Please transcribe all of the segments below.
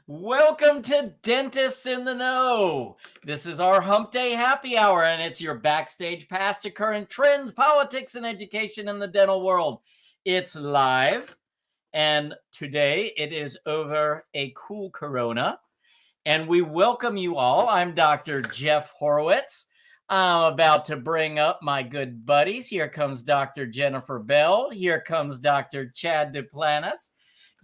Welcome to Dentists in the Know. This is our Humpday happy hour, and it's your backstage pass to current trends, politics, and education in the dental world. It's live, and today it is over a cool Corona, and we welcome you all. I'm Dr. Jeff Horowitz. I'm about to bring up my good buddies. Here comes Dr. Jennifer Bell. Here comes Dr. Chad Duplantis.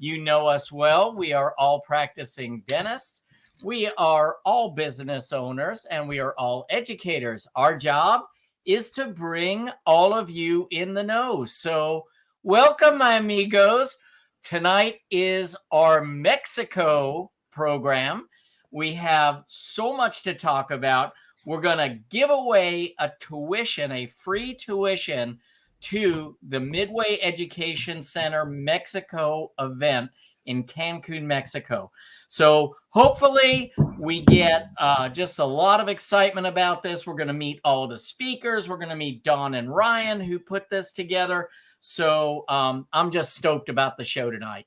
You know us well. We are all practicing dentists. We are all business owners, and we are all educators. Our job is to bring all of you in the know. So welcome, my amigos. Tonight is our MECxico program. We have so much to talk about. We're going to give away a tuition, a free tuition to the Midway Education Center MECxico event in Cancun, Mexico. So hopefully we get just a lot of excitement about this. We're going to meet all the speakers. We're going to meet Dawn and Ryan, who put this together. So I'm just stoked about the show tonight.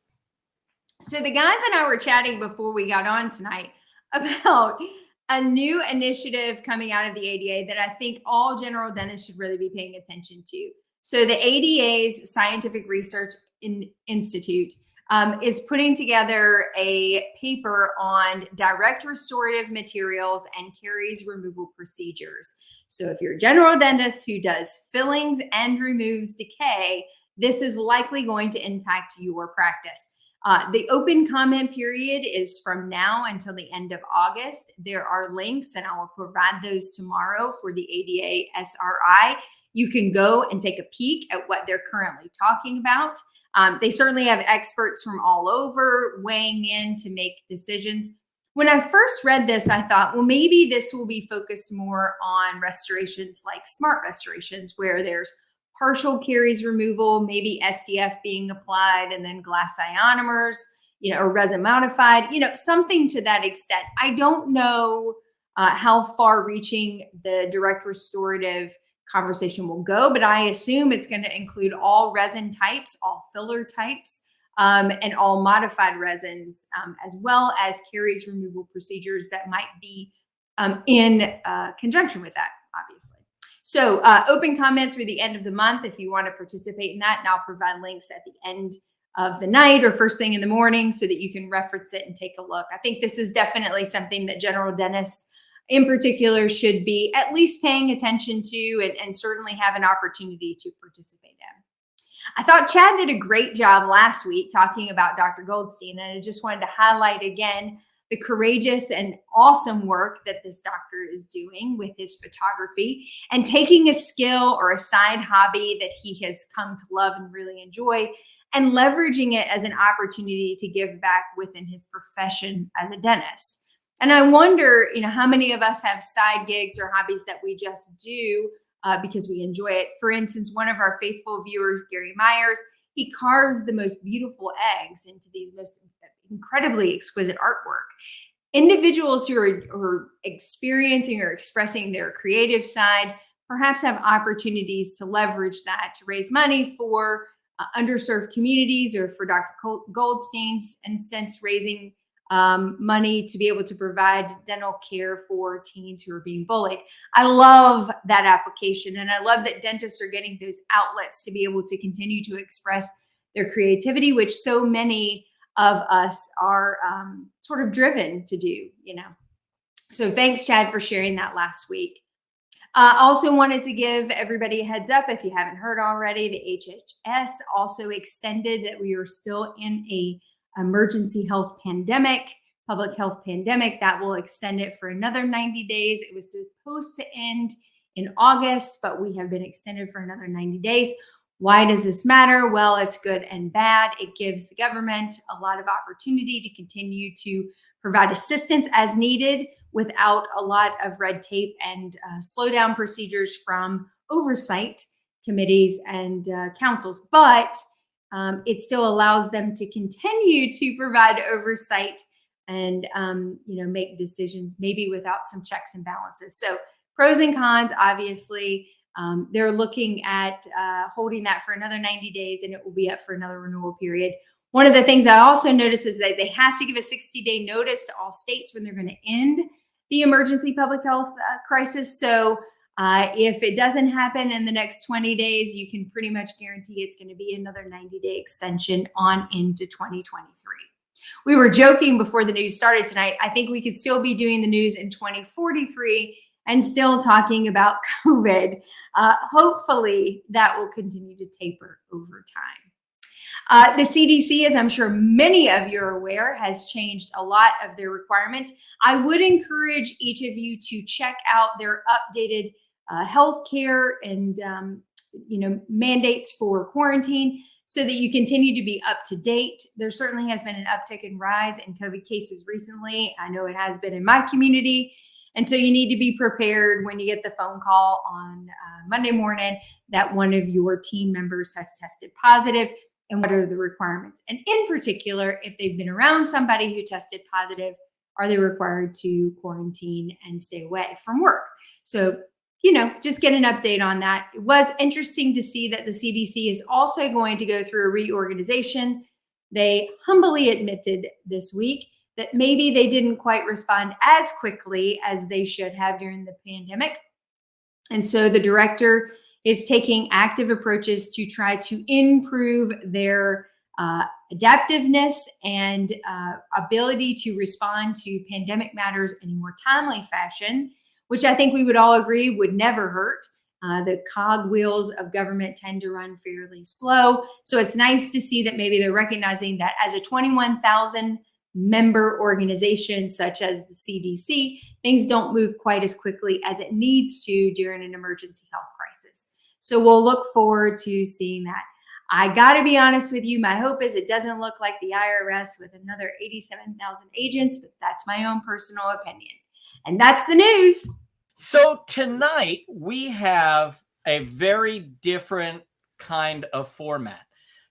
So the guys and I were chatting before we got on tonight about a new initiative coming out of the ADA that I think all general dentists should really be paying attention to. So the ADA's Scientific Research Institute is putting together a paper on direct restorative materials and caries removal procedures. So if you're a general dentist who does fillings and removes decay, this is likely going to impact your practice. The open comment period is from now until the end of August. There are links, and I will provide those tomorrow for the ADA SRI. You can go and take a peek at what they're currently talking about. They certainly have experts from all over weighing in to make decisions. When I first read this, I thought, well, maybe this will be focused more on restorations like smart restorations, where there's partial caries removal, maybe SDF being applied, and then glass ionomers, or resin modified, something to that extent. I don't know how far reaching the direct restorative conversation will go, but I assume it's going to include all resin types, all filler types, and all modified resins, as well as caries removal procedures that might be in conjunction with that, obviously. So open comment through the end of the month if you want to participate in that, and I'll provide links at the end of the night or first thing in the morning so that you can reference it and take a look. I think this is definitely something that general dentists in particular should be at least paying attention to and certainly have an opportunity to participate in. I thought Chad did a great job last week talking about Dr. Goldstein, and I just wanted to highlight again the courageous and awesome work that this doctor is doing with his photography and taking a skill or a side hobby that he has come to love and really enjoy and leveraging it as an opportunity to give back within his profession as a dentist. And I wonder, how many of us have side gigs or hobbies that we just do because we enjoy it. For instance, one of our faithful viewers, Gary Myers, he carves the most beautiful eggs into these most incredibly exquisite artwork. Individuals who are experiencing or expressing their creative side perhaps have opportunities to leverage that to raise money for underserved communities, or for Dr. Goldstein's instance, raising money to be able to provide dental care for teens who are being bullied. I love that application, and I love that dentists are getting those outlets to be able to continue to express their creativity, which so many of us are sort of driven to do, So thanks, Chad, for sharing that last week. Also wanted to give everybody a heads up, if you haven't heard already, the HHS also extended that we are still in a emergency health pandemic, public health pandemic. That will extend it for another 90 days. It was supposed to end in August, but we have been extended for another 90 days. Why does this matter? Well, it's good and bad. It gives the government a lot of opportunity to continue to provide assistance as needed without a lot of red tape and slow down procedures from oversight committees and councils. But it still allows them to continue to provide oversight and make decisions maybe without some checks and balances. So pros and cons, obviously. They're looking at holding that for another 90 days, and it will be up for another renewal period. One of the things I also noticed is that they have to give a 60-day notice to all states when they're going to end the emergency public health crisis. So if it doesn't happen in the next 20 days, you can pretty much guarantee it's going to be another 90-day extension on into 2023. We were joking before the news started tonight. I think we could still be doing the news in 2043 and still talking about COVID. Hopefully that will continue to taper over time. The CDC, as I'm sure many of you are aware, has changed a lot of their requirements. I would encourage each of you to check out their updated healthcare and mandates for quarantine so that you continue to be up to date. There certainly has been an uptick in rise in COVID cases recently. I know it has been in my community. And so you need to be prepared when you get the phone call on Monday morning that one of your team members has tested positive, and what are the requirements. And in particular, if they've been around somebody who tested positive, are they required to quarantine and stay away from work? So, just get an update on that. It was interesting to see that the CDC is also going to go through a reorganization. They humbly admitted this week that maybe they didn't quite respond as quickly as they should have during the pandemic. And so the director is taking active approaches to try to improve their adaptiveness and ability to respond to pandemic matters in a more timely fashion, which I think we would all agree would never hurt. The cogwheels of government tend to run fairly slow. So it's nice to see that maybe they're recognizing that as a 21,000 member organization such as the CDC, things don't move quite as quickly as it needs to during an emergency health crisis. So we'll look forward to seeing that. I got to be honest with you. My hope is it doesn't look like the IRS with another 87,000 agents, but that's my own personal opinion. And that's the news. So tonight we have a very different kind of format.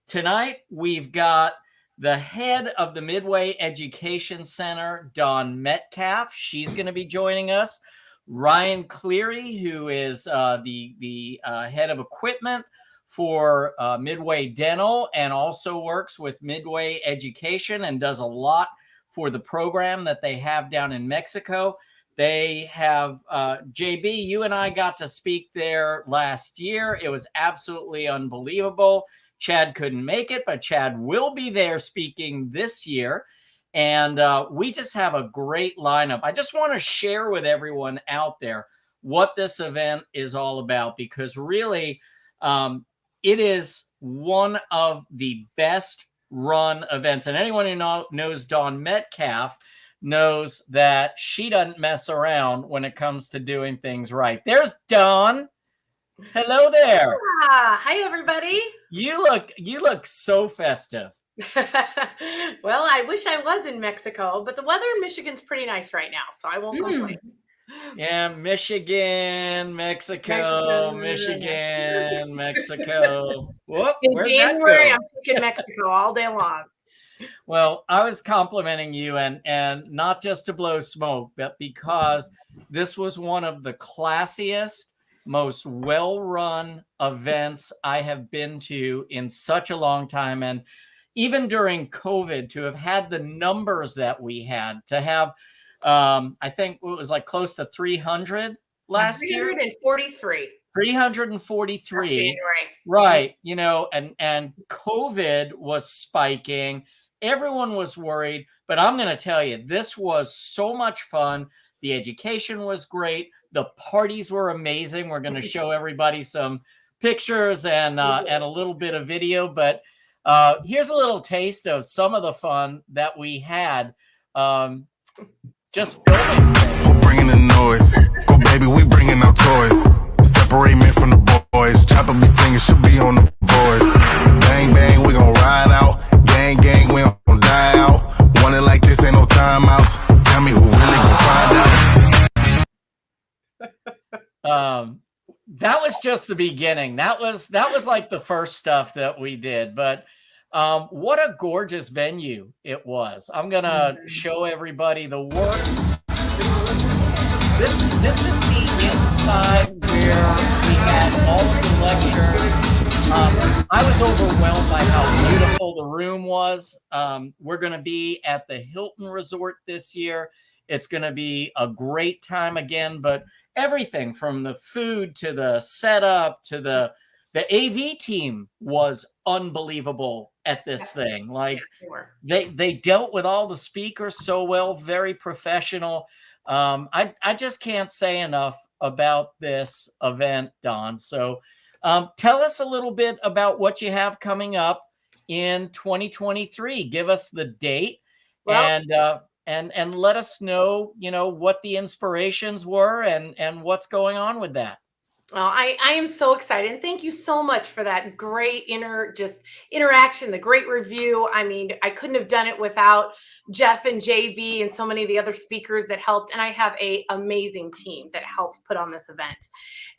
Tonight we've got the head of the Midway Education Center, Dawn Metcalf. She's going to be joining us. Ryan Clery, who is the head of equipment for Midway Dental and also works with Midway Education and does a lot for the program that they have down in MECxico. They have, JB, you and I got to speak there last year. It was absolutely unbelievable. Chad couldn't make it, but Chad will be there speaking this year. And we just have a great lineup. I just want to share with everyone out there what this event is all about, because really it is one of the best run events. And anyone who knows Dawn Metcalf knows that she doesn't mess around when it comes to doing things right. There's Dawn. Hello there. Hi, everybody. You look so festive. Well, I wish I was in Mexico, but the weather in Michigan's pretty nice right now, so I won't complain. Yeah, Michigan, Mexico, Michigan, Mexico. Whoop, in January, I'm thinking Mexico all day long. Well, I was complimenting you, and not just to blow smoke, but because this was one of the classiest, most well-run events I have been to in such a long time. And even during COVID, to have had the numbers that we had, to have, I think it was like close to 300 last year. 343. 343. January. Right. And COVID was spiking. Everyone was worried, but I'm going to tell you, this was so much fun. The education was great. The parties were amazing. We're going to show everybody some pictures and a little bit of video, but here's a little taste of some of the fun that we had just filming. We're bringing the noise. Go, baby, we bringing our toys. Separate men from the boys. Chopper be singing, should be on the voice. Bang, bang, we gon' ride out. Gang, gang, we gon' die out. Want it like this, ain't no timeouts. Tell me who really gon' find out. That was just the beginning. That was like the first stuff that we did. But what a gorgeous venue it was. I'm gonna show everybody the work. This is the inside where we had all of the lectures. I was overwhelmed by how beautiful the room was. We're going to be at the Hilton Resort this year. It's going to be a great time again, but everything from the food to the setup to the AV team was unbelievable at this thing. Like they dealt with all the speakers so well, very professional. I just can't say enough about this event, Dawn. So tell us a little bit about what you have coming up in 2023. Give us the date and let us know, what the inspirations were and what's going on with that. Well, I am so excited. And thank you so much for that great interaction, the great review. I mean, I couldn't have done it without Jeff and JV and so many of the other speakers that helped. And I have an amazing team that helps put on this event.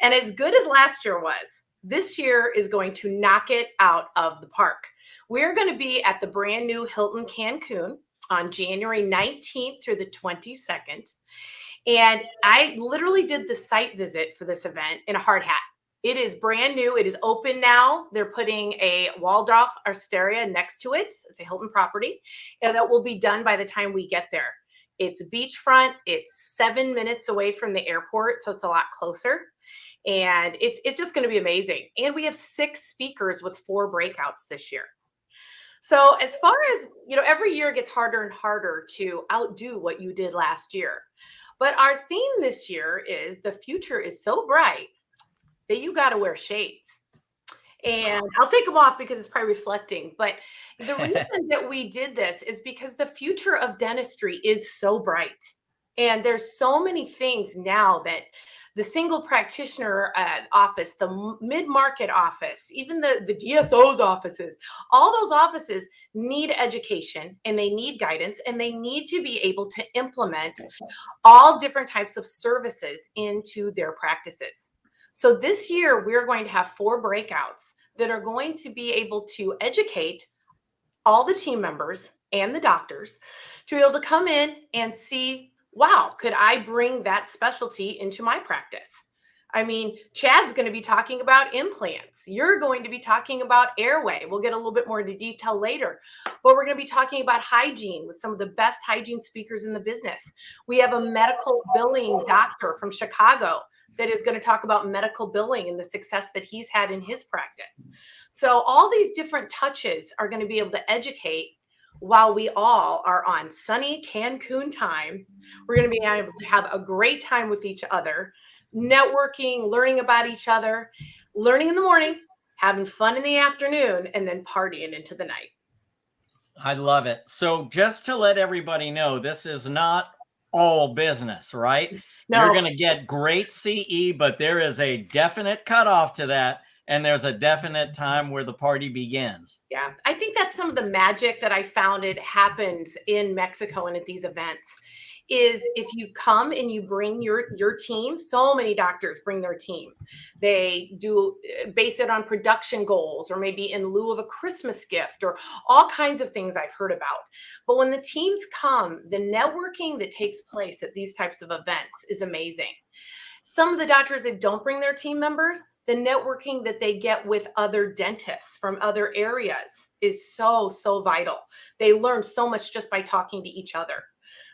And as good as last year was, this year is going to knock it out of the park. We're going to be at the brand new Hilton Cancun on January 19th through the 22nd. And I literally did the site visit for this event in a hard hat. It is brand new. It is open now. They're putting a Waldorf Astoria next to it. It's a Hilton property, and that will be done by the time we get there. It's beachfront. It's 7 minutes away from the airport, so it's a lot closer. And it's just going to be amazing. And we have 6 speakers with 4 breakouts this year. So as far as, every year it gets harder and harder to outdo what you did last year. But our theme this year is the future is so bright that you got to wear shades. And I'll take them off because it's probably reflecting. But the reason that we did this is because the future of dentistry is so bright. And there's so many things now that the single practitioner office, the mid-market office, even the DSO's offices, all those offices need education and they need guidance and they need to be able to implement all different types of services into their practices. So this year, we're going to have 4 breakouts that are going to be able to educate all the team members and the doctors to be able to come in and see, wow, could I bring that specialty into my practice? I mean, Chad's going to be talking about implants. You're going to be talking about airway. We'll get a little bit more into detail later, but we're going to be talking about hygiene with some of the best hygiene speakers in the business. We have a medical billing doctor from Chicago that is going to talk about medical billing and the success that he's had in his practice. So all these different touches are going to be able to educate while we all are on sunny Cancun time. We're going to be able to have a great time with each other, networking, learning about each other, learning in the morning, having fun in the afternoon, and then partying into the night. I love it. So just to let everybody know, this is not all business, right? No. You're going to get great CE, but there is a definite cutoff to that. And there's a definite time where the party begins. Yeah, I think that's some of the magic that I found it happens in Mexico and at these events is if you come and you bring your team, so many doctors bring their team. They do base it on production goals or maybe in lieu of a Christmas gift or all kinds of things I've heard about. But when the teams come, the networking that takes place at these types of events is amazing. Some of the doctors that don't bring their team members, the networking that they get with other dentists from other areas is so, so vital. They learn so much just by talking to each other.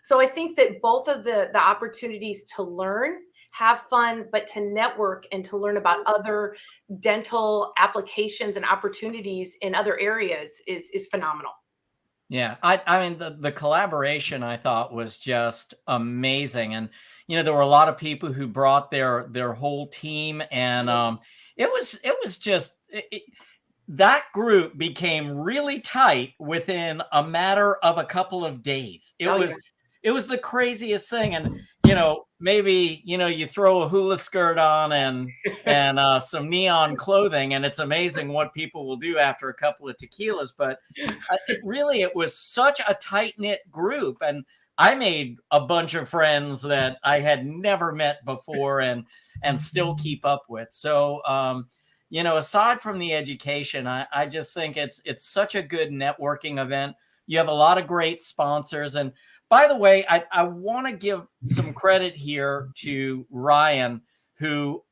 So I think that both of the opportunities to learn, have fun, but to network and to learn about other dental applications and opportunities in other areas is phenomenal. Yeah, I mean, the collaboration I thought was just amazing. And, there were a lot of people who brought their whole team. And it was just that group became really tight within a matter of a couple of days. It was the craziest thing. And, maybe, you throw a hula skirt on and some neon clothing, and it's amazing what people will do after a couple of tequilas. But it was such a tight-knit group. And I made a bunch of friends that I had never met before and still keep up with. So, aside from the education, I just think it's such a good networking event. You have a lot of great sponsors. And by the way, I want to give some credit here to Ryan, who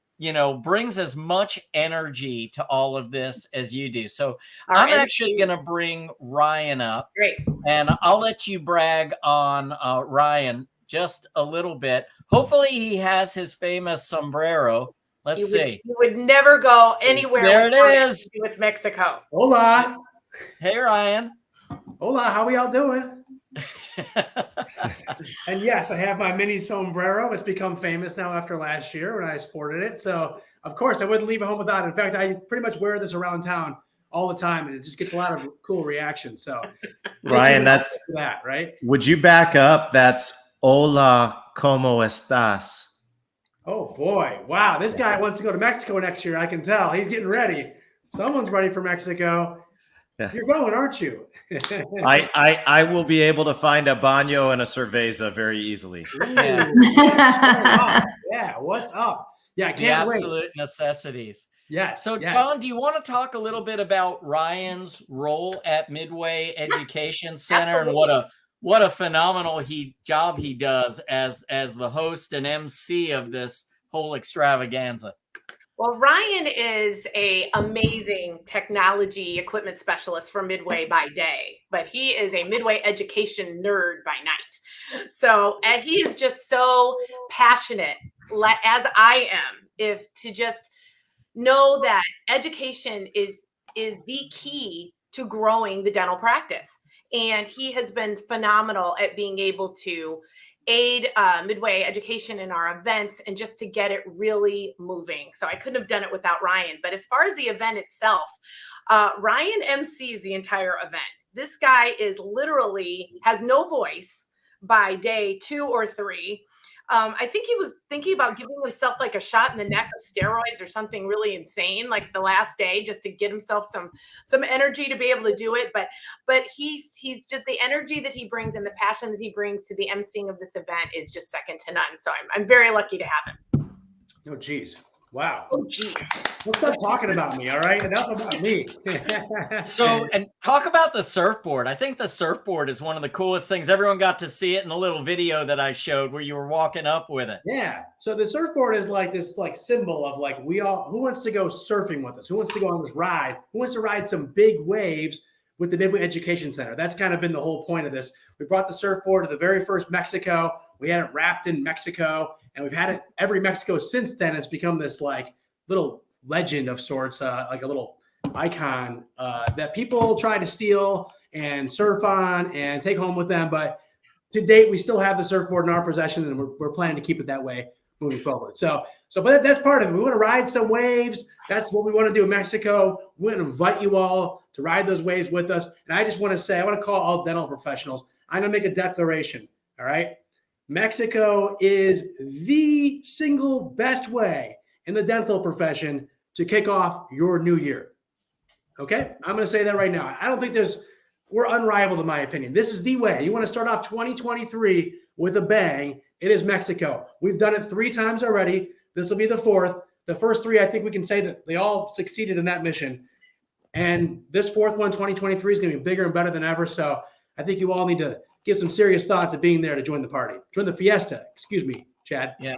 brings as much energy to all of this as you do. So Our I'm MC. actually going to bring Ryan up, Great. and I'll let you brag on Ryan just a little bit. Hopefully he has his famous sombrero. Let's see. He would never go anywhere There it is. with Mexico. Hola. Hey, Ryan. Hola, how we all doing? And yes, I have my mini sombrero. It's become famous now after last year when I sported it. So, of course, I wouldn't leave it home without it. In fact, I pretty much wear this around town all the time, and it just gets a lot of cool reactions. So, Ryan, that's that, right? Would you back up? That's hola, ¿cómo estás? Oh, boy. Wow. This guy wants to go to Mexico next year. I can tell. He's getting ready. Someone's ready for Mexico. Yeah. You're going, aren't you? I will be able to find a baño and a cerveza very easily. Yeah. Yeah, what's up? Yeah, I The can't wait. absolute necessities. Yes. So, yes. Dawn, do you want to talk a little bit about Ryan's role at Midway Education Center and what a phenomenal job he does as the host and MC of this whole extravaganza? Well, Ryan is an amazing technology equipment specialist for Midway by day, but he is a Midway education nerd by night. So he is just so passionate, as I am, to just know that education is the key to growing the dental practice. And he has been phenomenal at being able to aid Midway Education in our events and just to get it really moving. So I couldn't have done it without Ryan. But as far as the event itself, Ryan MCs the entire event. This guy has no voice by day 2 or 3. I think he was thinking about giving himself like a shot in the neck of steroids or something really insane, like the last day, just to get himself some energy to be able to do it. But he's just, the energy that he brings and the passion that he brings to the emceeing of this event is just second to none. So I'm very lucky to have him. Oh, geez. Wow. Oh, geez. Let's stop talking about me, all right? Enough about me. So, and talk about the surfboard. I think the surfboard is one of the coolest things. Everyone got to see it in the little video that I showed where you were walking up with it. Yeah. So the surfboard is like this symbol of who wants to go surfing with us? Who wants to go on this ride? Who wants to ride some big waves with the Midway Education Center? That's kind of been the whole point of this. We brought the surfboard to the very first Mexico. We had it wrapped in Mexico, and we've had it every Mexico since then. It's become this little legend of sorts, like a little icon that people try to steal and surf on and take home with them. But to date, we still have the surfboard in our possession, and we're planning to keep it that way moving forward. But that's part of it. We want to ride some waves. That's what we want to do in Mexico. We want to invite you all to ride those waves with us. And I just want to say, I want to call all dental professionals. I'm going to make a declaration. All right. Mexico is the single best way in the dental profession to kick off your new year. Okay. I'm going to say that right now. I don't think we're unrivaled in my opinion. This is the way. You want to start off 2023 with a bang. It is Mexico. We've done it 3 times already. This will be the 4th. The first 3, I think we can say that they all succeeded in that mission. And this 4th one, 2023, is going to be bigger and better than ever. So I think you all need to give some serious thought to being there to join the party. Join the fiesta. Excuse me, Chad. Yeah.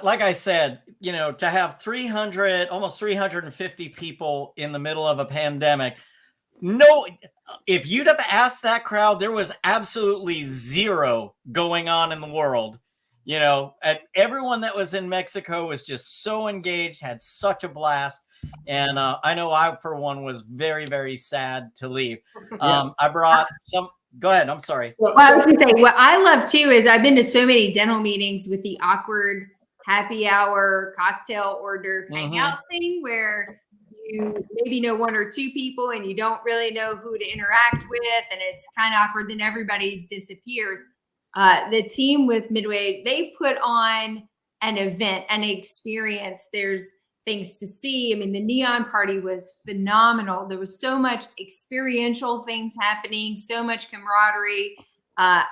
Like I said, to have 300, almost 350 people in the middle of a pandemic, if you'd have asked that crowd, there was absolutely zero going on in the world. And everyone that was in Mexico was just so engaged, had such a blast. And I know I, for one, was very, very sad to leave. I brought some. Go ahead. I'm sorry. Well, I was going to say, what I love too is I've been to so many dental meetings with the awkward happy hour, cocktail hors d'oeuvre hangout thing where you maybe know 1 or 2 people and you don't really know who to interact with. And it's kind of awkward. Then everybody disappears. The team with Midway, they put on an event, an experience. There's things to see. I mean, the neon party was phenomenal. There was so much experiential things happening, so much camaraderie. I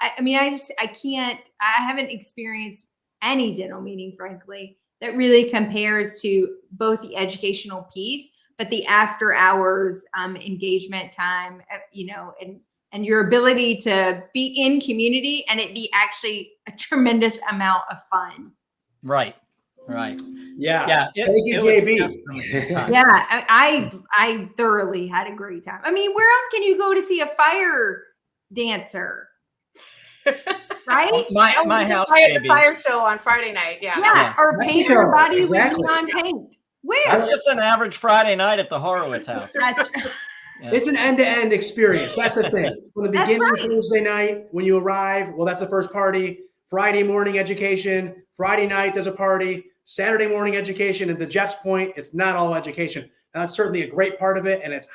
haven't experienced any dental meeting, frankly, that really compares to both the educational piece, but the after hours engagement time, and your ability to be in community and it be actually a tremendous amount of fun. Right. Right. Yeah. Yeah. Thank you, it was JB. just an amazing time. Yeah, I thoroughly had a great time. I mean, where else can you go to see a fire dancer? Right? My The house, the JB. fire show on Friday night. Yeah. Yeah, or paint Mexico, your body exactly. with neon paint. Where? That's just an average Friday night at the Horowitz house. That's Yeah. It's an end-to-end experience. That's the thing. From the That's beginning, right. Thursday night, when you arrive, well, that's the first party. Friday morning education. Friday night, there's a party. Saturday morning education. And to Jeff's point, it's not all education. And that's certainly a great part of it. And it's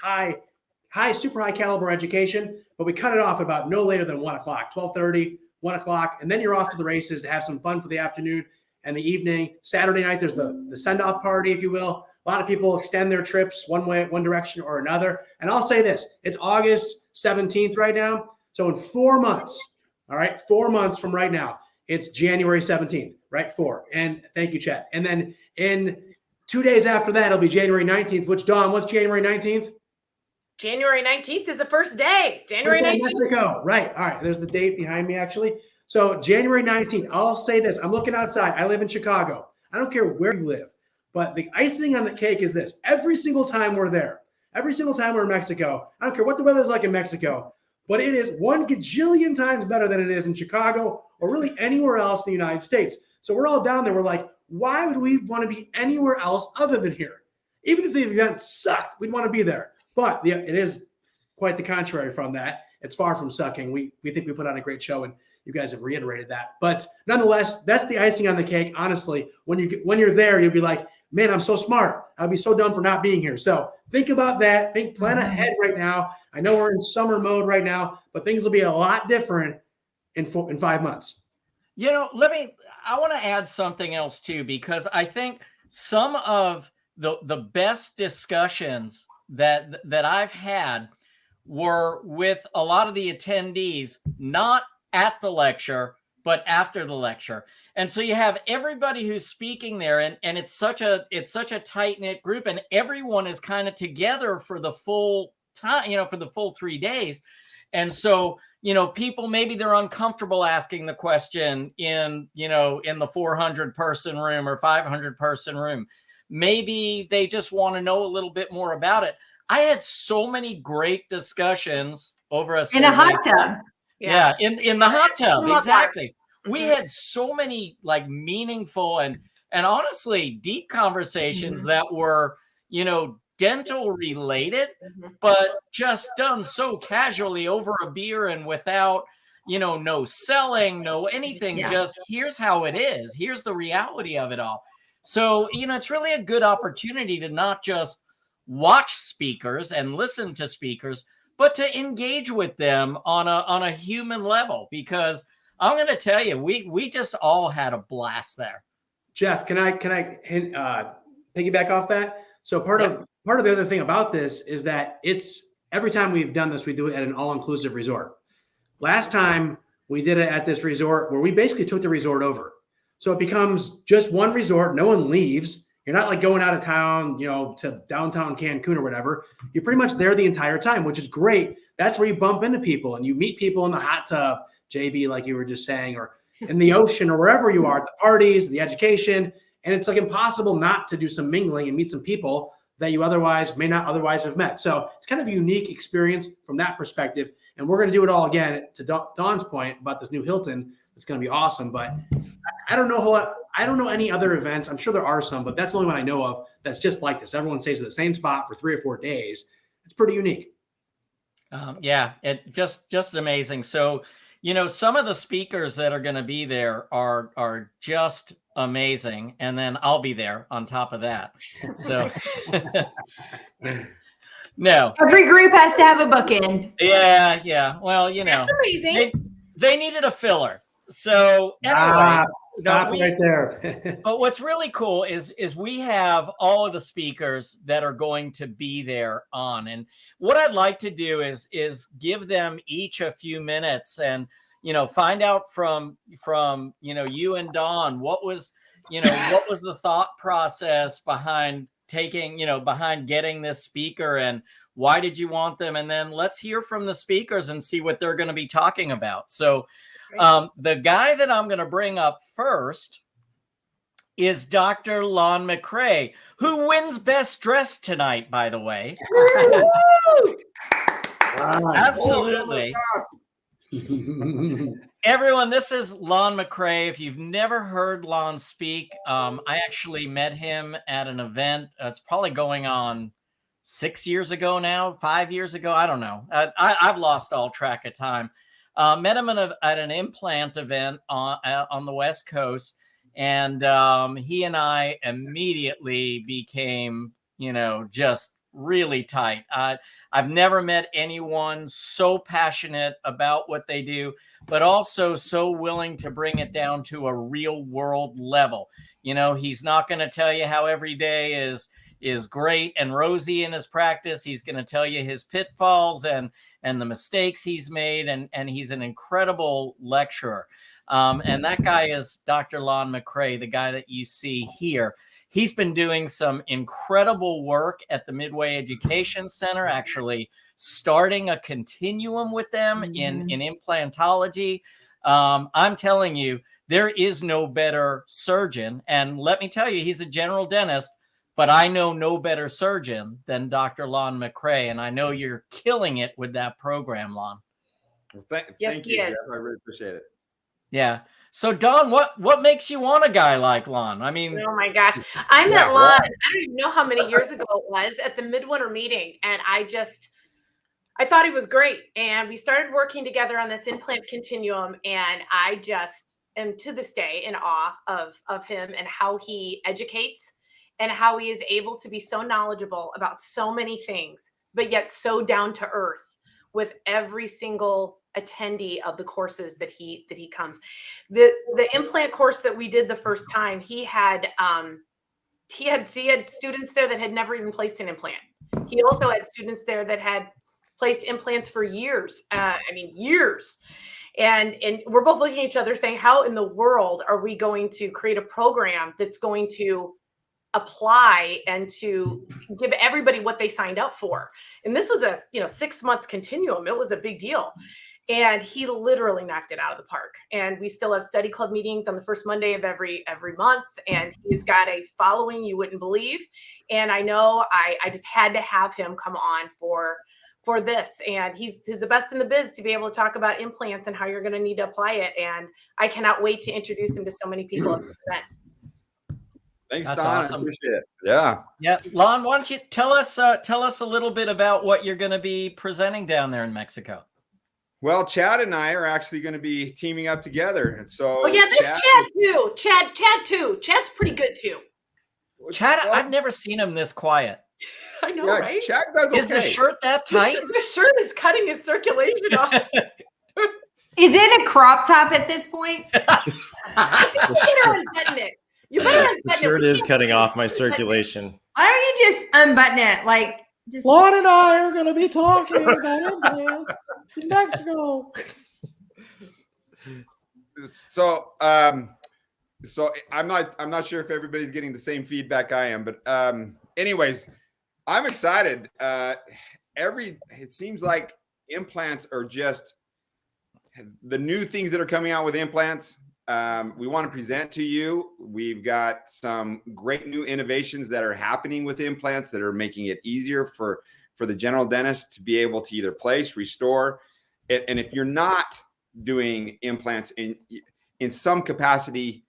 super high caliber education. But we cut it off about no later than 1 o'clock, 12:30, 1 o'clock. And then you're off to the races to have some fun for the afternoon and the evening. Saturday night, there's the send-off party, if you will. A lot of people extend their trips one way, one direction or another. And I'll say this, it's August 17th right now. So in 4 months, all right, 4 months from right now, it's January 17th, right? 4. And thank you, Chet. And then in 2 days after that, it'll be January 19th, which, Dawn, what's January 19th? January 19th is the first day. January 19th. Mexico. Right. All right. There's the date behind me, actually. So January 19th, I'll say this. I'm looking outside. I live in Chicago. I don't care where you live. But the icing on the cake is this. Every single time we're there, every single time we're in Mexico, I don't care what the weather's like in Mexico, but it is 1 gajillion times better than it is in Chicago or really anywhere else in the United States. So we're all down there. We're like, why would we want to be anywhere else other than here? Even if the event sucked, we'd want to be there. But it is quite the contrary from that. It's far from sucking. We think we put on a great show, and you guys have reiterated that. But nonetheless, that's the icing on the cake. Honestly, when you're there, you'll be like, man, I'm so smart. I'd be so dumb for not being here. So think about that. Plan ahead right now. I know we're in summer mode right now, but things will be a lot different in 5 months. You know, I want to add something else too, because I think some of the best discussions that I've had were with a lot of the attendees, not at the lecture, but after the lecture. And so you have everybody who's speaking there, and it's such a tight-knit group, and everyone is kind of together for the full time, for the full 3 days. And so, people, maybe they're uncomfortable asking the question in the 400 person room or 500 person room. Maybe they just want to know a little bit more about it. I had so many great discussions over in a hot tub. Yeah, in the hot tub, exactly. We had so many meaningful and honestly deep conversations that were, dental related, but just done so casually over a beer and without, no selling, no anything. Yeah. Just here's how it is. Here's the reality of it all. So, it's really a good opportunity to not just watch speakers and listen to speakers, but to engage with them on a human level, because I'm going to tell you, we just all had a blast there. Jeff, can I piggyback off that? So part of the other thing about this is that it's every time we've done this, we do it at an all-inclusive resort. Last time we did it at this resort where we basically took the resort over. So it becomes just one resort. No one leaves. You're not going out of town, to downtown Cancun or whatever. You're pretty much there the entire time, which is great. That's where you bump into people and you meet people in the hot tub, JB, like you were just saying, or in the ocean or wherever you are, at the parties, the education. And it's impossible not to do some mingling and meet some people that you may not otherwise have met. So it's kind of a unique experience from that perspective. And we're going to do it all again. To Dawn's point about this new Hilton, it's going to be awesome. But I don't know any other events. I'm sure there are some, but that's the only one I know of that's just like this. Everyone stays in the same spot for 3 or 4 days. It's pretty unique. It just amazing. So, some of the speakers that are going to be there are just amazing. And then I'll be there on top of that. So no. Every group has to have a bookend. Yeah. Well, That's amazing. They needed a filler. So anyway, stop right there. But what's really cool is we have all of the speakers that are going to be there on. And what I'd like to do is give them each a few minutes and, find out from you and Dawn, what was the thought process behind behind getting this speaker, and why did you want them? And then let's hear from the speakers and see what they're going to be talking about. So the guy that I'm going to bring up first is Dr. Dawn McCray, who wins Best Dressed tonight, by the way. Absolutely. Everyone, this is Dawn McCray. If you've never heard Dawn speak, I actually met him at an event. It's probably going on 6 years ago now, 5 years ago. I don't know. I've lost all track of time. Met him at an implant event on the West Coast. And he and I immediately became, just really tight. I've never met anyone so passionate about what they do, but also so willing to bring it down to a real world level. He's not going to tell you how every day is great and rosy in his practice. He's going to tell you his pitfalls and the mistakes he's made. And he's an incredible lecturer. And that guy is Dr. Dawn McCray, the guy that you see here. He's been doing some incredible work at the Midway Education Center, actually starting a continuum with them in implantology. I'm telling you, there is no better surgeon. And let me tell you, he's a general dentist, but I know no better surgeon than Dr. Dawn McCray. And I know you're killing it with that program, Dawn. Well, thank Yes, you, he is. Jeff. I really appreciate it. Yeah. So Dawn, what makes you want a guy like Dawn? I mean, Oh my gosh. I met Dawn, I don't even know how many years ago it was, at the midwinter meeting. And I thought he was great. And we started working together on this implant continuum. And I just am to this day in awe of him and how he educates and how he is able to be so knowledgeable about so many things, but yet so down to earth with every single attendee of the courses that he comes. The implant course that we did the first time, he had students there that had never even placed an implant. He also had students there that had placed implants for years. Years. And we're both looking at each other saying, how in the world are we going to create a program that's going to apply and to give everybody what they signed up for? And this was a 6-month continuum. It was a big deal. And he literally knocked it out of the park. And we still have study club meetings on the first Monday of every month. And he's got a following you wouldn't believe. And I know I just had to have him come on for this. And he's the best in the biz to be able to talk about implants and how you're going to need to apply it. And I cannot wait to introduce him to so many people at the event. Thanks, That's Dawn. awesome. I appreciate it. Yeah. Yeah, Dawn, why don't you tell us a little bit about what you're going to be presenting down there in Mexico? Well, Chad and I are actually going to be teaming up together. And so there's Chad too. Chad too. Chad's pretty good too. Chad, I've never seen him this quiet. I know, right? Chad does okay. Is the shirt that tight? The shirt is cutting his circulation off. Is it a crop top at this point? You better unbutton it. The shirt is cutting off my circulation. Why don't you just unbutton it? Dawn and I are going to be talking about implants in Mexico. So I'm not sure if everybody's getting the same feedback I am, but anyways, I'm excited. It seems like implants are just the new things that are coming out with implants. We want to present to you. We've got some great new innovations that are happening with implants that are making it easier for the general dentist to be able to either place, restore. And if you're not doing implants in some capacity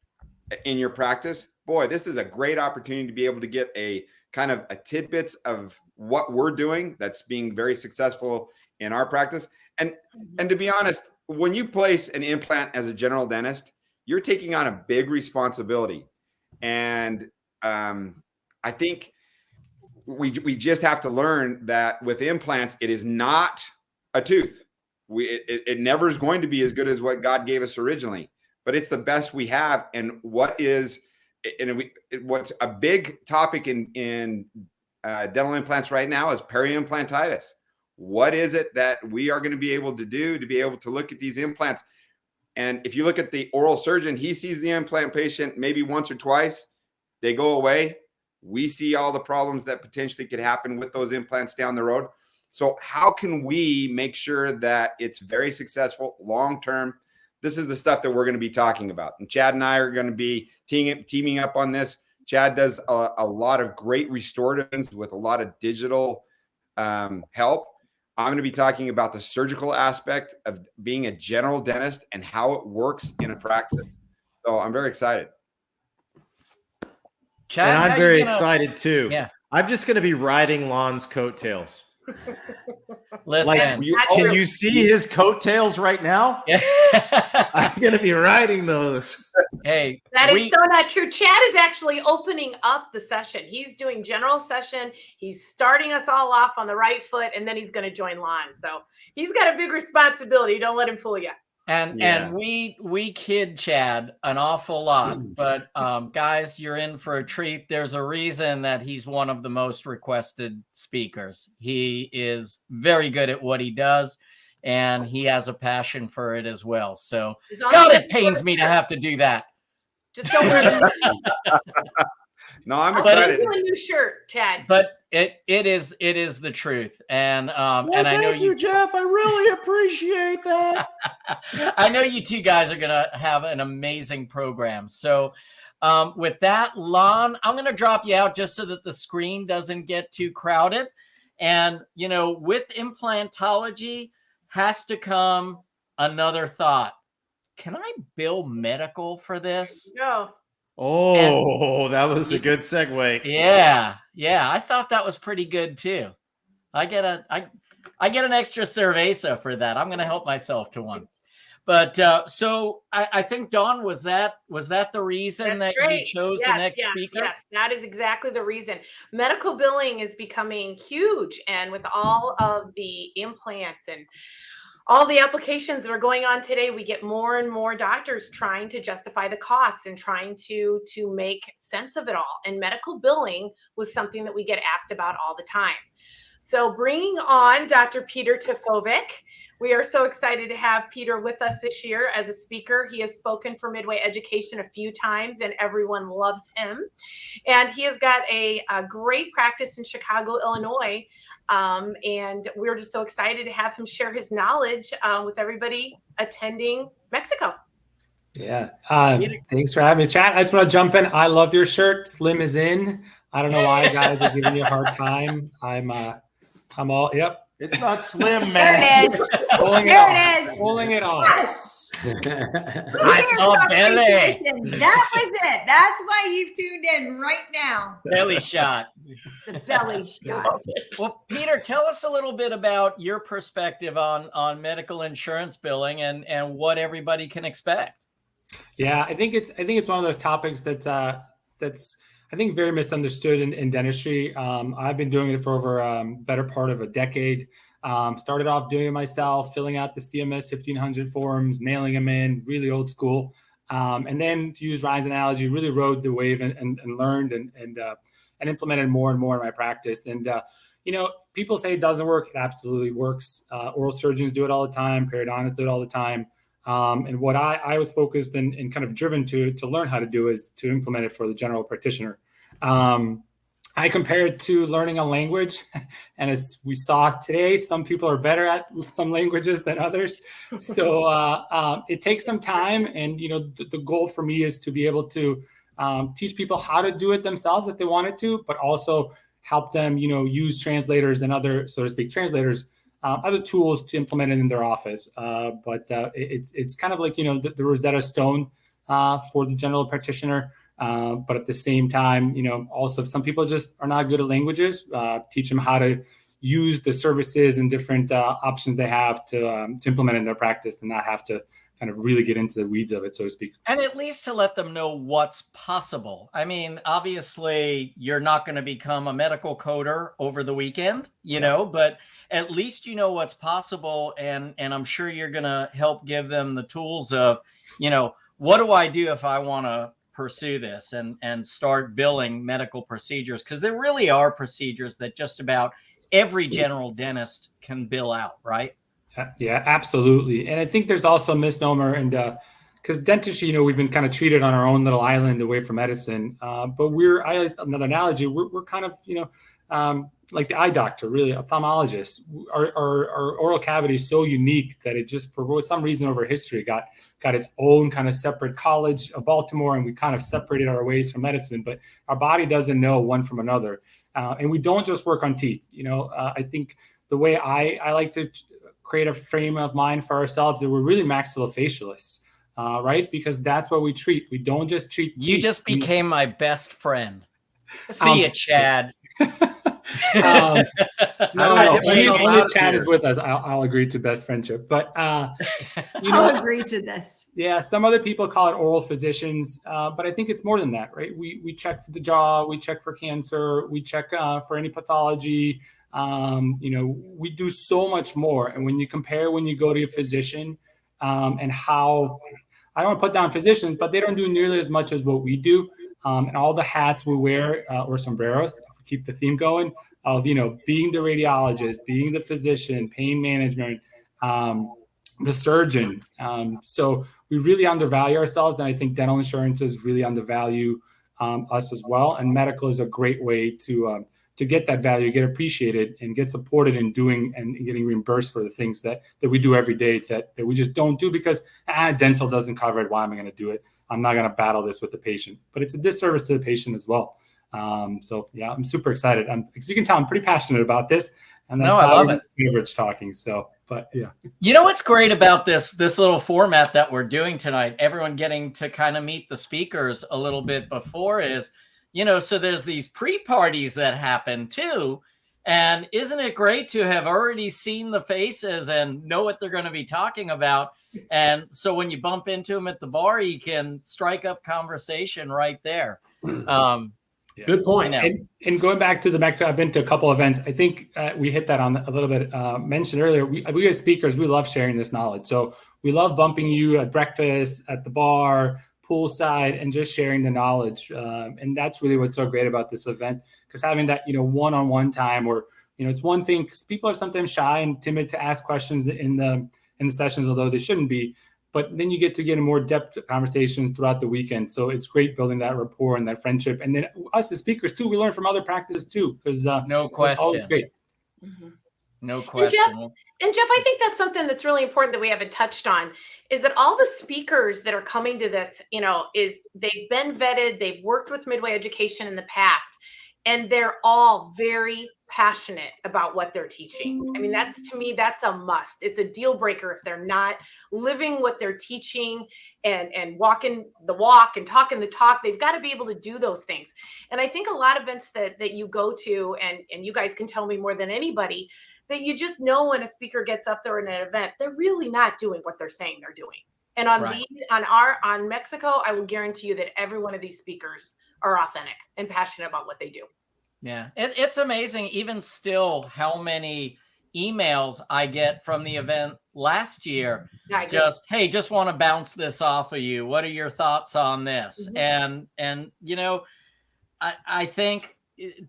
in your practice, boy, this is a great opportunity to be able to get a kind of a tidbits of what we're doing that's being very successful in our practice. And to be honest, when you place an implant as a general dentist, you're taking on a big responsibility. And I think we just have to learn that with implants, it is not a tooth. It never is going to be as good as what God gave us originally, but it's the best we have. And what's a big topic in dental implants right now is peri-implantitis. What is it that we are going to be able to do to be able to look at these implants? And if you look at the oral surgeon, he sees the implant patient maybe once or twice. They go away. We see all the problems that potentially could happen with those implants down the road. So how can we make sure that it's very successful long-term, this is the stuff that we're going to be talking about. And Chad and I are going to be teaming up on this. Chad does a lot of great restoratives with a lot of digital help. I'm going to be talking about the surgical aspect of being a general dentist and how it works in a practice. So I'm very excited. Chad, and how I'm you very gonna- excited too. Yeah. I'm just going to be riding Lon's coattails. Listen. Like, can you see his coattails right now? I'm going to be riding those. Hey, That is so not true. Chad is actually opening up the session. He's doing general session. He's starting us all off on the right foot, and then he's going to join Lon. So he's got a big responsibility. Don't let him fool you. And we kid Chad an awful lot, but guys, you're in for a treat. There's a reason that he's one of the most requested speakers. He is very good at what he does, and he has a passion for it as well. So God, it pains me to have to do that. Just don't wear the No, I'm I'll excited. send you a new shirt, Chad. But it is the truth, and and I know you, Jeff. I really appreciate that. I know you two guys are gonna have an amazing program. So with that, Lon, I'm gonna drop you out just so that the screen doesn't get too crowded. And you know, with implantology has to come another thought. Can I bill medical for this? No. Oh, that was a good segue. Yeah, I thought that was pretty good too. I get an extra cerveza for that. I'm going to help myself to one. But so I think Dawn, was that the reason that you chose the next speaker? Yes, that is exactly the reason. Medical billing is becoming huge, and with all of the implants and all the applications that are going on today, we get more and more doctors trying to justify the costs and trying to make sense of it all. And medical billing was something that we get asked about all the time. So bringing on Dr. Peter Tifovic. We are so excited to have Peter with us this year as a speaker. He has spoken for Midway Education a few times, and everyone loves him. And he has got a great practice in Chicago, Illinois. And we're just so excited to have him share his knowledge with everybody attending MECxico. Yeah. Thanks for having me, chat. I just want to jump in. I love your shirt. Slim is in. I don't know why guys are giving you a hard time. I'm all, yep. It's not slim, There man. it is. Pulling There it it off. is. Pulling it off. Yes. I saw belly. That was it. That's why you've tuned in right now. Belly shot. The belly shot. Well, Peter, tell us a little bit about your perspective on medical insurance billing and what everybody can expect. Yeah, I think it's one of those topics that's I think very misunderstood in dentistry. I've been doing it for over better part of a decade. Started off doing it myself, filling out the CMS 1500 forms, mailing them in, really old school. And then, to use Ryan's analogy, really rode the wave and learned and implemented more and more in my practice. And people say it doesn't work. It absolutely works. Oral surgeons do it all the time. Periodontists do it all the time. And what I was focused and kind of driven to learn how to do is to implement it for the general practitioner. I compare it to learning a language. And as we saw today, some people are better at some languages than others. So it takes some time. And, the goal for me is to be able to teach people how to do it themselves if they wanted to, but also help them, use translators and other, so to speak, translators, other tools to implement it in their office. But it's kind of like, the Rosetta Stone for the general practitioner. But at the same time, also if some people just are not good at languages, teach them how to use the services and different options they have to implement in their practice and not have to kind of really get into the weeds of it, so to speak. And at least to let them know what's possible. I mean, obviously, you're not going to become a medical coder over the weekend, but at least you know what's possible. And I'm sure you're going to help give them the tools of, what do I do if I want to pursue this and start billing medical procedures? Because there really are procedures that just about every general dentist can bill out, right? Yeah, absolutely. And I think there's also a misnomer, and because dentistry, we've been kind of treated on our own little island away from medicine. But another analogy, we're kind of, like the eye doctor, really ophthalmologist. Our oral cavity is so unique that it just, for some reason over history, got its own kind of separate college of Baltimore, and we kind of separated our ways from medicine. But our body doesn't know one from another, and we don't just work on teeth. I think the way I like to create a frame of mind for ourselves that we're really maxillofacialists, right? Because that's what we treat. We don't just treat You teeth. just became my best friend. See ya, Chad. No, only Chad here? is with us. I'll agree to best friendship. But I'll agree to this. yeah, some other people call it oral physicians, but I think it's more than that, right? We check for the jaw, we check for cancer, we check for any pathology. We do so much more. And when you compare, when you go to a physician, and how, I don't want to put down physicians, but they don't do nearly as much as what we do. And all the hats we wear, or sombreros, if we keep the theme going, of being the radiologist, being the physician, pain management, the surgeon. So we really undervalue ourselves, and I think dental insurances really undervalue us as well. And medical is a great way to get that value, get appreciated, and get supported in doing and getting reimbursed for the things that we do every day that we just don't do because dental doesn't cover it. Why am I going to do it? I'm not going to battle this with the patient, but it's a disservice to the patient as well. So yeah, I'm super excited. As you can tell, I'm pretty passionate about this, and that's I love it. Average talking. So, but yeah. You know what's great about this little format that we're doing tonight? Everyone getting to kind of meet the speakers a little bit before is, so there's these pre-parties that happen too. And isn't it great to have already seen the faces and know what they're going to be talking about? And so when you bump into them at the bar, you can strike up conversation right there. Good point. And going back to the MECxico, I've been to a couple events. I think we hit that on a little bit, mentioned earlier. We as speakers, we love sharing this knowledge. So we love bumping you at breakfast, at the bar, poolside, and just sharing the knowledge. And that's really what's so great about this event, because having that, one-on-one time, or, it's one thing, because people are sometimes shy and timid to ask questions in the sessions, although they shouldn't be. But then you get to get in more depth conversations throughout the weekend. So it's great building that rapport and that friendship. And then us as speakers too, we learn from other practices too, because no question, it's always great. Mm-hmm. No question. And Jeff, I think that's something that's really important that we haven't touched on, is that all the speakers that are coming to this, is they've been vetted, they've worked with Midway Education in the past, and they're all very passionate about what they're teaching. I mean, to me, that's a must. It's a deal breaker if they're not living what they're teaching and walking the walk and talking the talk. They've got to be able to do those things. And I think a lot of events that you go to, and you guys can tell me more than anybody, that you just know when a speaker gets up there in an event, they're really not doing what they're saying they're doing. And on MECxico, I will guarantee you that every one of these speakers are authentic and passionate about what they do. Yeah, it's amazing, even still, how many emails I get from the event last year. Hey, just want to bounce this off of you. What are your thoughts on this? Mm-hmm. And I think,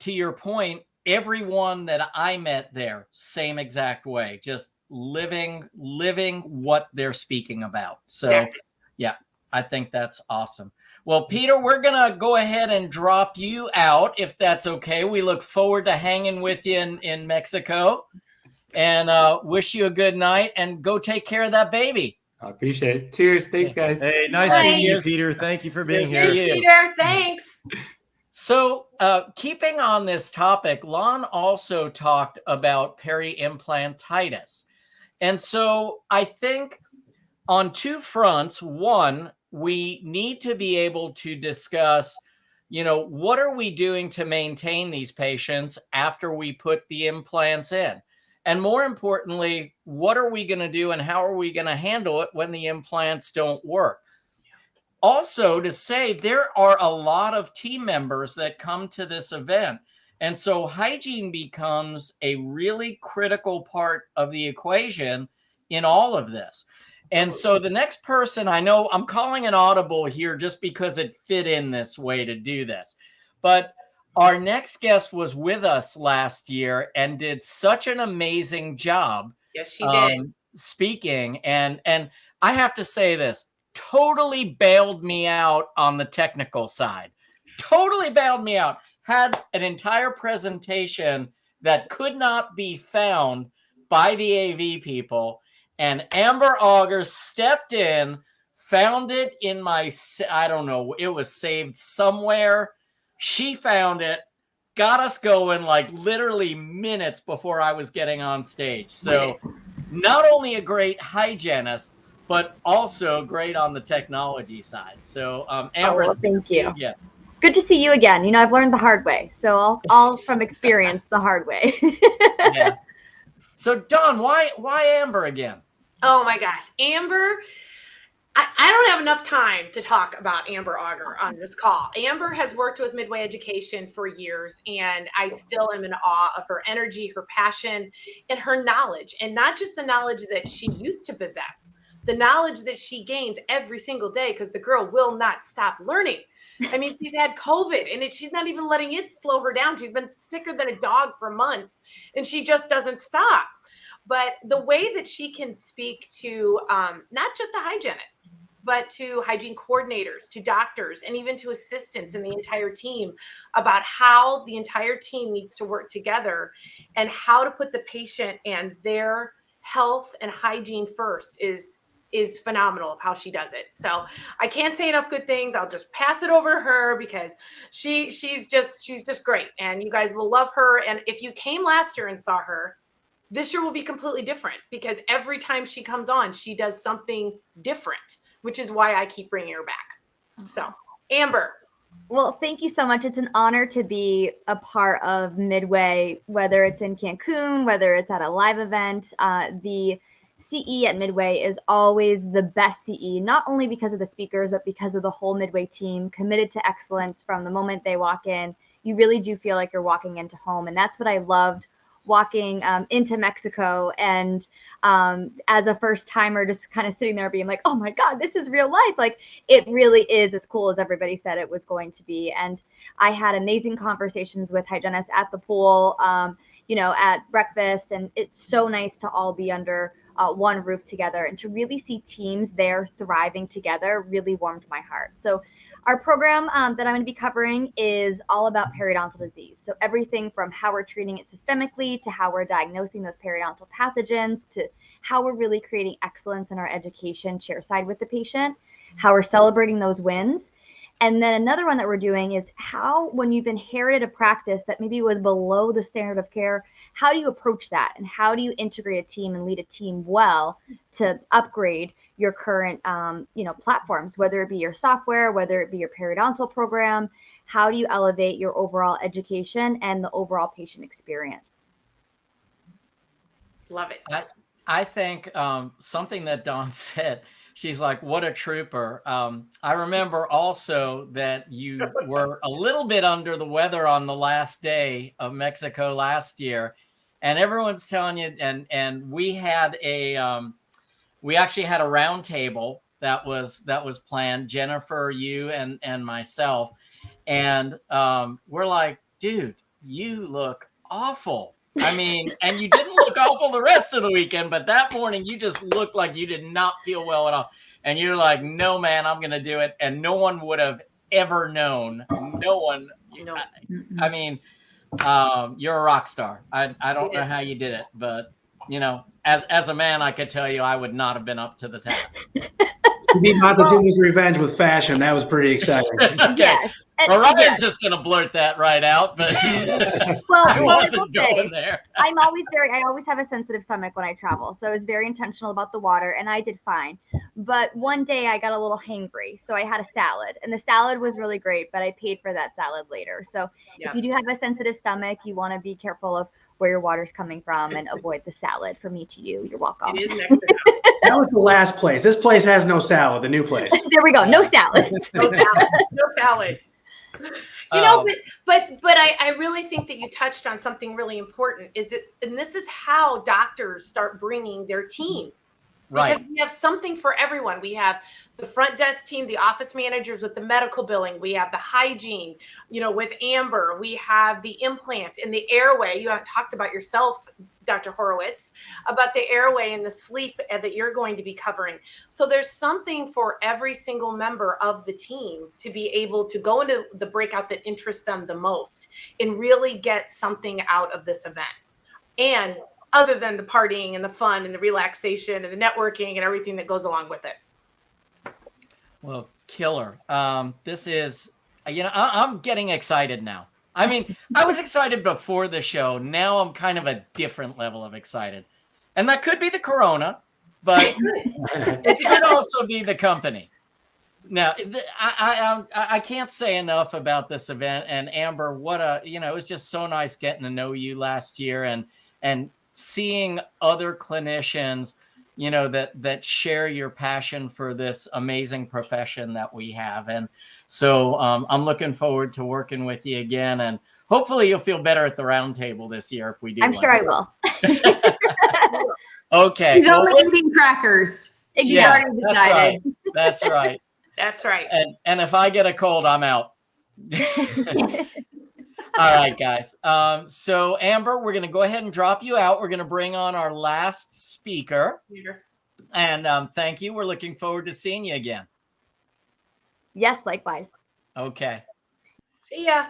to your point, everyone that I met there, same exact way, just living what they're speaking about. So yeah, I think that's awesome. Well, Peter, we're going to go ahead and drop you out, if that's okay. We look forward to hanging with you in MECxico, and wish you a good night, and go take care of that baby. I appreciate it. Cheers. Thanks, guys. Hey, nice meeting you, Peter. Thank you for being here. Peter, thanks. So keeping on this topic, Lon also talked about peri-implantitis. And so I think on two fronts, one, we need to be able to discuss, what are we doing to maintain these patients after we put the implants in? And more importantly, what are we going to do and how are we going to handle it when the implants don't work? Also, to say there are a lot of team members that come to this event. And so hygiene becomes a really critical part of the equation in all of this. And so the next person, I know I'm calling an audible here just because it fit in this way to do this. But our next guest was with us last year and did such an amazing job. Yes, she did. Speaking. And I have to say this, totally bailed me out on the technical side. Totally bailed me out. had an entire presentation that could not be found by the AV people. And Amber Auger stepped in, found it in my, I don't know, it was saved somewhere. She found it, got us going like literally minutes before I was getting on stage. So not only a great hygienist, but also great on the technology side. So Amber, well, it's good to thank see you. again. Good to see you again. You know, I've learned the hard way. So all from experience, the hard way. Yeah. So Dawn, why Amber again? Oh my gosh, Amber. I don't have enough time to talk about Amber Auger on this call. Amber has worked with Midway Education for years, and I still am in awe of her energy, her passion, and her knowledge. And not just the knowledge that she used to possess, the knowledge that she gains every single day, because the girl will not stop learning. I mean, she's had COVID, and she's not even letting it slow her down. She's been sicker than a dog for months, and she just doesn't stop. But the way that she can speak to not just a hygienist, but to hygiene coordinators, to doctors, and even to assistants and the entire team about how the entire team needs to work together and how to put the patient and their health and hygiene first is phenomenal of how she does it. So I can't say enough good things. I'll just pass it over to her because she's just great, and you guys will love her. And if you came last year and saw her, this year will be completely different because every time she comes on, she does something different, which is why I keep bringing her back. So, Amber. Well, thank you so much. It's an honor to be a part of Midway, whether it's in Cancun, whether it's at a live event. The CE at Midway is always the best CE, not only because of the speakers, but because of the whole Midway team committed to excellence from the moment they walk in. You really do feel like you're walking into home. And that's what I loved walking into MECxico, and as a first timer, just kind of sitting there being like, oh my God, this is real life. Like, it really is as cool as everybody said it was going to be. And I had amazing conversations with hygienists at the pool, at breakfast, and it's so nice to all be under one roof together, and to really see teams there thriving together really warmed my heart. So our program that I'm going to be covering is all about periodontal disease. So everything from how we're treating it systemically, to how we're diagnosing those periodontal pathogens, to how we're really creating excellence in our education chairside with the patient, how we're celebrating those wins. And then another one that we're doing is how, when you've inherited a practice that maybe was below the standard of care, how do you approach that? And how do you integrate a team and lead a team well to upgrade your current, platforms, whether it be your software, whether it be your periodontal program? How do you elevate your overall education and the overall patient experience? Love it. I think something that Dawn said, she's like, what a trooper. I remember also that you were a little bit under the weather on the last day of MECxico last year, and everyone's telling you, and we had we actually had a round table that was planned, Jennifer, you and myself. And we're like, dude, you look awful. I mean, and you didn't look awful the rest of the weekend, but that morning you just looked like you did not feel well at all. And you're like, no, man, I'm going to do it. And no one would have ever known. No one. No. I mean, you're a rock star. I don't know how you did it, but as a man, I could tell you I would not have been up to the task. He beat Montezumu's revenge with fashion. That was pretty exciting. Okay. Yes. Ryan's just going to blurt that right out, but I wasn't going there. I always have a sensitive stomach when I travel. So I was very intentional about the water, and I did fine. But one day I got a little hangry. So I had a salad, and the salad was really great, but I paid for that salad later. So if you do have a sensitive stomach, you want to be careful of where your water's coming from and avoid the salad. From me to you, you're welcome. It is next to that. That was the last place. This place has no salad, the new place. There we go. No salad. No salad. No salad. But I really think that you touched on something really important. And this is how doctors start bringing their teams Because Right. we have something for everyone. We have the front desk team, the office managers with the medical billing. We have the hygiene, with Amber. We have the implant and the airway. You haven't talked about yourself, Dr. Horowitz, about the airway and the sleep that you're going to be covering. So there's something for every single member of the team to be able to go into the breakout that interests them the most and really get something out of this event. And other than the partying and the fun and the relaxation and the networking and everything that goes along with it. Well, killer. This is, I'm getting excited now. I mean, I was excited before the show. Now I'm kind of a different level of excited. And that could be the corona, but it could also be the company. Now, I can't say enough about this event. And Amber, it was just so nice getting to know you last year and seeing other clinicians, that share your passion for this amazing profession that we have. And so I'm looking forward to working with you again. And hopefully you'll feel better at the round table this year if we do. I'm sure I will. Okay. She's only eating crackers. She's already decided. That's right. That's right. And if I get a cold, I'm out. All right, guys. So Amber, we're going to go ahead and drop you out. We're going to bring on our last speaker. And thank you. We're looking forward to seeing you again. Yes, likewise. Okay. See ya.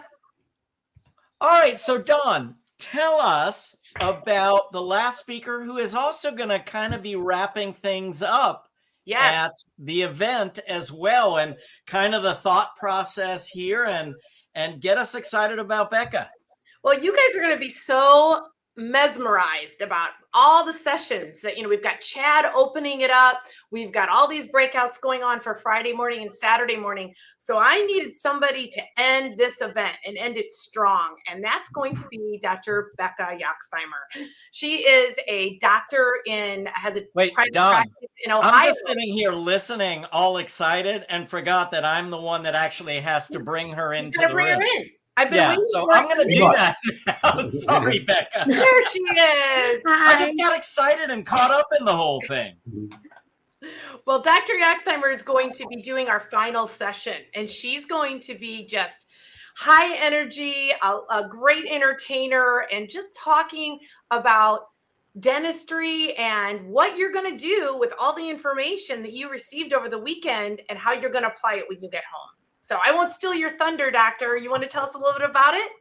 All right. So Dawn, tell us about the last speaker who is also going to kind of be wrapping things up at the event as well, and kind of the thought process here and get us excited about Becca. Well, you guys are going to be so mesmerized about all the sessions that, we've got Chad opening it up. We've got all these breakouts going on for Friday morning and Saturday morning. So I needed somebody to end this event and end it strong. And that's going to be Dr. Becca Yaxtheimer. She is a doctor has a private practice in Ohio. I'm just sitting here listening, all excited, and forgot that I'm the one that actually has to bring her into the room. I've been waiting so for I'm going to do that now. Sorry, Becca. There she is. I just got excited and caught up in the whole thing. Well, Dr. Yaxtheimer is going to be doing our final session, and she's going to be just high energy, a great entertainer, and just talking about dentistry and what you're going to do with all the information that you received over the weekend and how you're going to apply it when you get home. So I won't steal your thunder, Doctor. You want to tell us a little bit about it?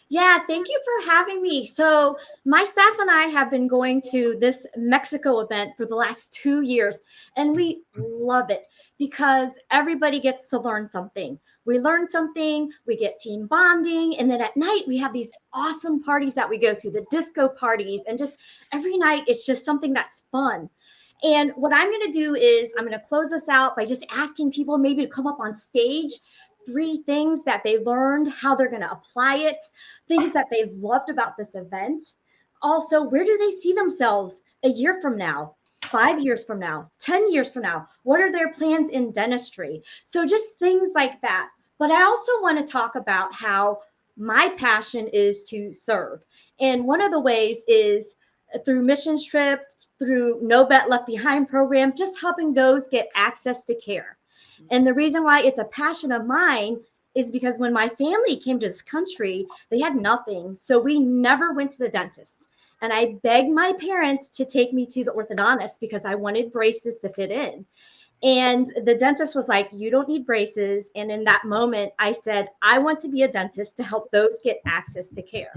Yeah, thank you for having me. So my staff and I have been going to this MECxico event for the last 2 years, and we love it because everybody gets to learn something. We learn something, we get team bonding, and then at night we have these awesome parties that we go to, the disco parties, and just every night it's just something that's fun. And what I'm going to do is I'm going to close this out by just asking people maybe to come up on stage, 3 things that they learned, how they're going to apply it, things that they loved about this event. Also, where do they see themselves a year from now, 5 years from now, 10 years from now? What are their plans in dentistry? So just things like that. But I also want to talk about how my passion is to serve. And one of the ways is through missions trips, through No Bet Left Behind program, just helping those get access to care. And the reason why it's a passion of mine is because when my family came to this country, they had nothing. So we never went to the dentist. And I begged my parents to take me to the orthodontist because I wanted braces to fit in. And the dentist was like, you don't need braces. And in that moment, I said, I want to be a dentist to help those get access to care.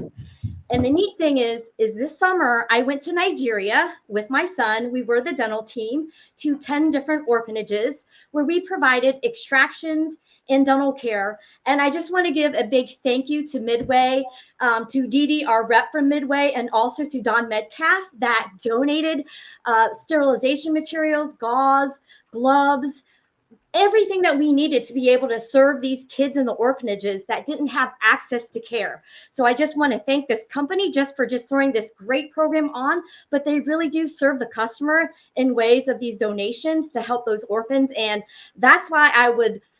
And the neat thing is this summer, I went to Nigeria with my son. We were the dental team to 10 different orphanages where we provided extractions and dental care. And I just want to give a big thank you to Midway, to Dee Dee, our rep from Midway, and also to Dawn Metcalf that donated sterilization materials, gauze, gloves, everything that we needed to be able to serve these kids in the orphanages that didn't have access to care. So I just want to thank this company just for just throwing this great program on, but they really do serve the customer in ways of these donations to help those orphans. And that's why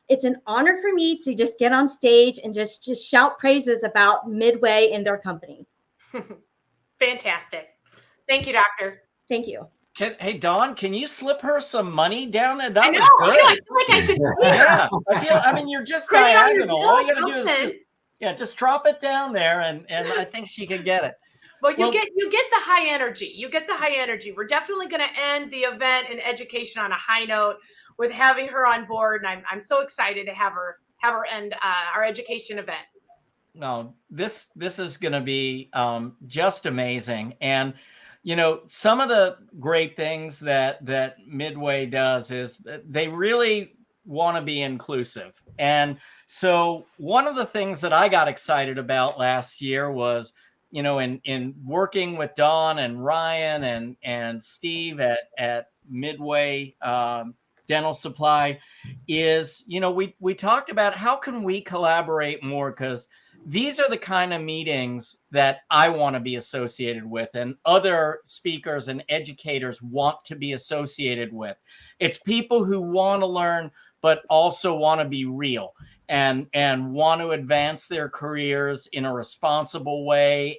it's an honor for me to just get on stage and just shout praises about Midway and their company. Fantastic. Thank you, Doctor. Thank you. Hey, Dawn, can you slip her some money down there? I That know. was good. I feel like I should. Yeah, I mean, you're just Print it on your diagonal. bill, All you gotta do is something. just drop it down there, and I think she could get it. But you Well- get the high energy. You get the high energy. We're definitely going to end the event and education on a high note with having her on board, and I'm so excited to have her end our education event. No, this is going to be just amazing. And some of the great things that Midway does is that they really want to be inclusive. And so one of the things that I got excited about last year was, in working with Dawn and Ryan and Steve at Midway Dental Supply, is we talked about how can we collaborate more, because these are the kind of meetings that I want to be associated with, and other speakers and educators want to be associated with. It's people who want to learn, but also want to be real and want to advance their careers in a responsible way,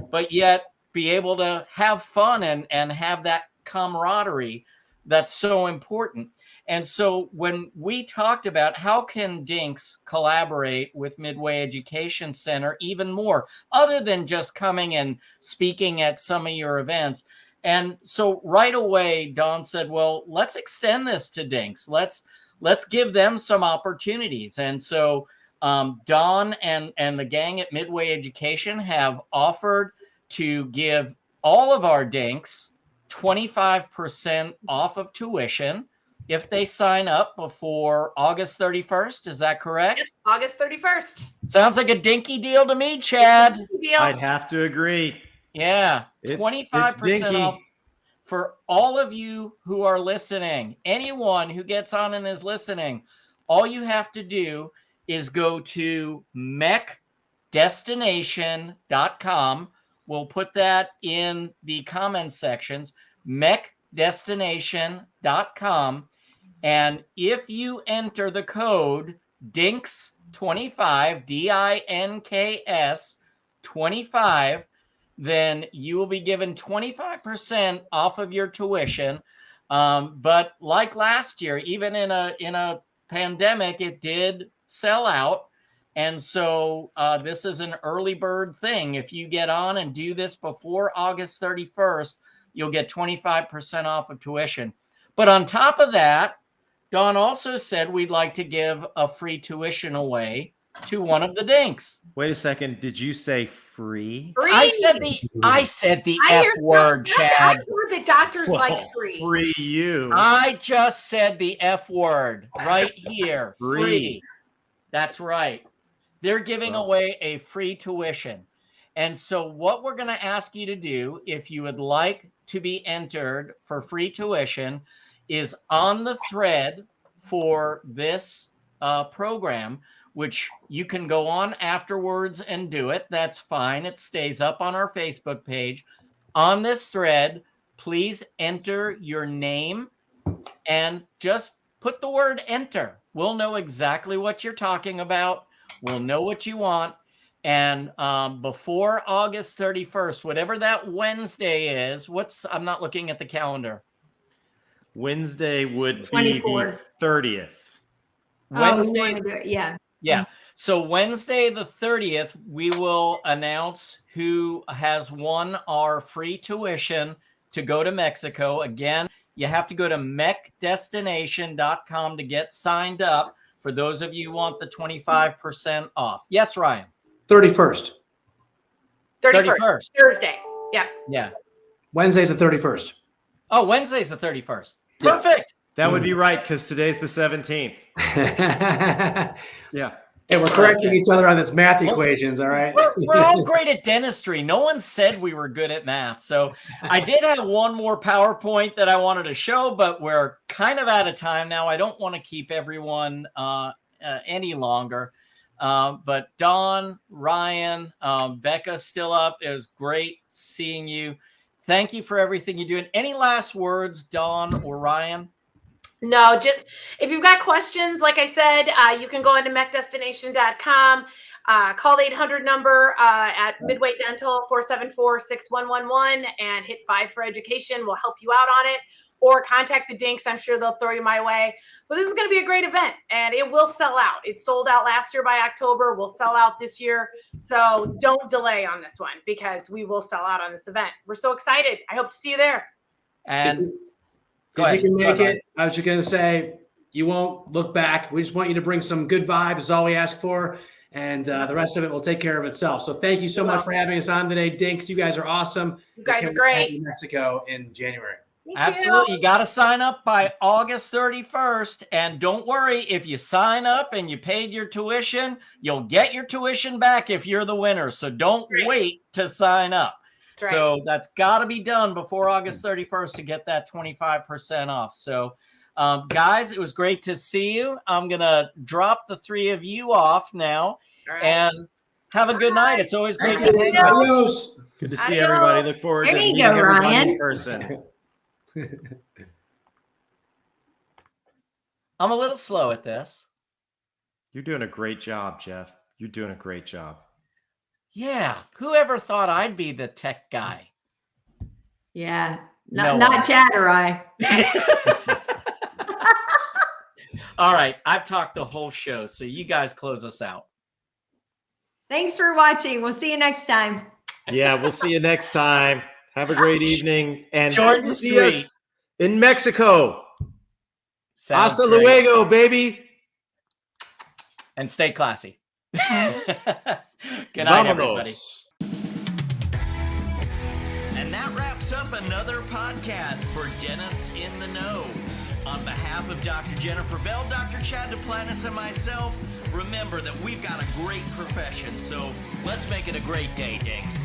but yet be able to have fun and have that camaraderie that's so important. And so when we talked about how can Dinks collaborate with Midway Education Center even more, other than just coming and speaking at some of your events. And so right away, Dawn said, well, let's extend this to Dinks. Let's give them some opportunities. And so Dawn and the gang at Midway Education have offered to give all of our Dinks 25% off of tuition if they sign up before August 31st. Is that correct? Yep, August 31st. Sounds like a dinky deal to me, Chad. I'd have to agree. Yeah, It's 25% dinky. off for all of you who are listening. Anyone who gets on and is listening, all you have to do is go to MECdestination.com. We'll put that in the comments sections, MECdestination.com. And if you enter the code DINKS25, DINKS 25, then you will be given 25% off of your tuition. But like last year, even in a pandemic, it did sell out. And so this is an early bird thing. If you get on and do this before August 31st, you'll get 25% off of tuition. But on top of that, Dawn also said we'd like to give a free tuition away to one of the Dinks. Wait a second. Did you say free? Free. I said the I F hear word, I Chad. heard that doctors Well, like free. Free you. I just said the F word right here. Free. That's right. They're giving away a free tuition. And so what we're going to ask you to do, if you would like to be entered for free tuition, is on the thread for this program, which you can go on afterwards and do it. That's fine. It stays up on our Facebook page. On this thread, please enter your name and just put the word enter. We'll know exactly what you're talking about. We'll know what you want. And before August 31st, whatever that Wednesday is, I'm not looking at the calendar. Wednesday would 24th. be the 30th. Wednesday, yeah. yeah. So Wednesday the 30th, we will announce who has won our free tuition to go to Mexico. Again, you have to go to MECdestination.com to get signed up. For those of you who want the 25% off. Yes, Ryan. 31st. 31st. Thursday. Yeah. Yeah. Wednesday's the 31st. Oh, Wednesday's the 31st. Yeah. Perfect. That would be right because today's the 17th. Yeah. Hey, we're correcting each other on this math equations, all right? We're all great at dentistry. No one said we were good at math. So I did have one more PowerPoint that I wanted to show, but we're kind of out of time now. I don't want to keep everyone any longer. But Dawn, Ryan, Becca's still up. It was great seeing you. Thank you for everything you're doing. Any last words, Dawn or Ryan? No, just if you've got questions, like I said, you can go into MECdestination.com, call the 800 number at Midway Dental 474-6111 and hit 5 for education. We'll help you out on it, or contact the Dinks. I'm sure they'll throw you my way. But this is going to be a great event, and it will sell out. It sold out last year by October. We'll sell out this year. So don't delay on this one, because we will sell out on this event. We're so excited. I hope to see you there. And if you can make it, I was just going to say, you won't look back. We just want you to bring some good vibes is all we ask for. And the rest of it will take care of itself. So thank you so much for having us on today, Dinks. You guys are awesome. You guys are great. In Mexico in January. Absolutely. You got to sign up by August 31st. And don't worry, if you sign up and you paid your tuition, you'll get your tuition back if you're the winner. So don't wait to sign up. That's so right. that's got to be done before August 31st to get that 25% off. So guys, it was great to see you. I'm going to drop the 3 of you off now. Right. And have a good night. It's always great to hang out. Adios. Good to see everybody. Look forward There to you meeting go, everybody Ryan. in person. I'm a little slow at this. You're doing a great job, Jeff. You're doing a great job. Yeah. Whoever thought I'd be the tech guy? Yeah. No Not one. Chatterai. All right. I've talked the whole show, so you guys close us out. Thanks for watching. We'll see you next time. Yeah, we'll see you next time. Have a great evening. And Jordan's see us sweet. in Mexico. Sounds Hasta great. luego, baby. And stay classy. Good night, everybody. And that wraps up another podcast for Dentists in the Know. On behalf of Dr. Jennifer Bell, Dr. Chad Duplantis, and myself, remember that we've got a great profession, so let's make it a great day, Dinks.